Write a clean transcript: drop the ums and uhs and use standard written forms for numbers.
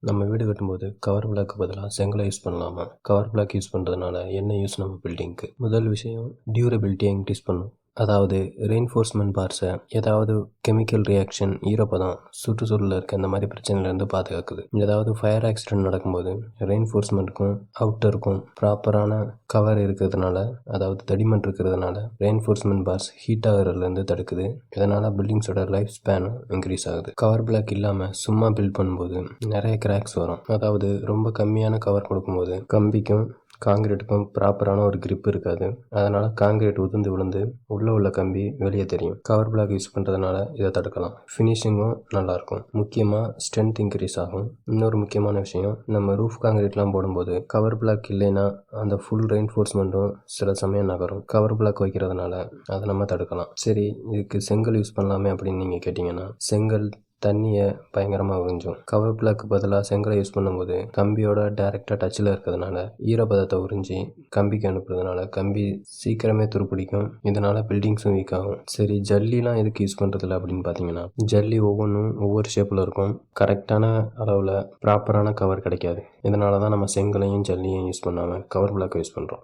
நம்ம வீடு கட்டும்போது கவர் பிளாக்கு பதிலாக செங்கலை யூஸ் பண்ணலாமா? கவர் பிளாக் யூஸ் பண்ணுறதுனால என்ன யூஸ் நம்ம பில்டிங்க்கு? முதல் விஷயம், டியூரபிலிட்டியை இன்க்ரீஸ் பண்ணும். அதாவது ரெயின்ஃபோர்ஸ்மெண்ட் பார்ஸை ஏதாவது கெமிக்கல் ரியாக்ஷன், ஈரப்பதம், சுற்றுச்சூழலில் இருக்க இந்த மாதிரி பிரச்சனையிலேருந்து பாதுகாக்குது. ஏதாவது ஃபயர் ஆக்சிடென்ட் நடக்கும்போது ரெயின்ஃபோர்ஸ்மெண்ட்டுக்கும் அவுட்டருக்கும் ப்ராப்பரான கவர் இருக்கிறதுனால, அதாவது தடிமன் இருக்கிறதுனால ரெயின்ஃபோர்ஸ்மெண்ட் பார்ஸ் ஹீட் ஆகிறதுலேருந்து தடுக்குது. இதனால் பில்டிங்ஸோட லைஃப் ஸ்பேனும் இன்க்ரீஸ் ஆகுது. கவர் பிளாக் இல்லாமல் சும்மா பில்ட் பண்ணும்போது நிறைய கிராக்ஸ் வரும். அதாவது ரொம்ப கம்மியான கவர் கொடுக்கும்போது கம்பிக்கும் காங்கிரீட்டுக்கும் ப்ராப்பரான ஒரு grip இருக்காது. அதனால் காங்கிரீட் உதிர்ந்து விழுந்து உள்ளே உள்ள கம்பி வெளியே தெரியும். கவர் பிளாக் யூஸ் பண்ணுறதுனால இதை தடுக்கலாம். ஃபினிஷிங்கும் நல்லாயிருக்கும். முக்கியமாக ஸ்ட்ரென்த் இன்க்ரீஸ் ஆகும். இன்னொரு முக்கியமான விஷயம், நம்ம ரூஃப் காங்கிரீட்லாம் போடும்போது கவர் பிளாக் இல்லைன்னா அந்த ஃபுல் ரெயின்ஃபோர்ஸ்மெண்ட்டும் சில சமயம் நகரும். கவர் பிளாக் வைக்கிறதுனால அதை நம்ம தடுக்கலாம். சரி, இதுக்கு செங்கல் யூஸ் பண்ணலாமே அப்படின்னு நீங்கள் கேட்டிங்கன்னா, செங்கல் தண்ணியை பயங்கரமாக உறிஞ்சும். கவர் பிளாக்கு பதிலாக செங்கலை யூஸ் பண்ணும்போது கம்பியோட டைரெக்டாக டச்சில் இருக்கிறதுனால ஈரப்பதத்தை உறிஞ்சி கம்பிக்கு அனுப்புறதுனால கம்பி சீக்கிரமே துருப்பிடிக்கும். இதனால் பில்டிங்ஸும் வீக் ஆகும். சரி, ஜல்லிலாம் எதுக்கு யூஸ் பண்ணுறதில்ல அப்படின்னு பார்த்தீங்கன்னா, ஜல்லி ஒவ்வொன்றும் ஒவ்வொரு ஷேப்பில் இருக்கும். கரெக்டான அளவில் ப்ராப்பரான கவர் கிடைக்காது. இதனால தான் நம்ம செங்கலையும் ஜல்லியும் யூஸ் பண்ணாமல் கவர் பிளாக்கை யூஸ் பண்ணுறோம்.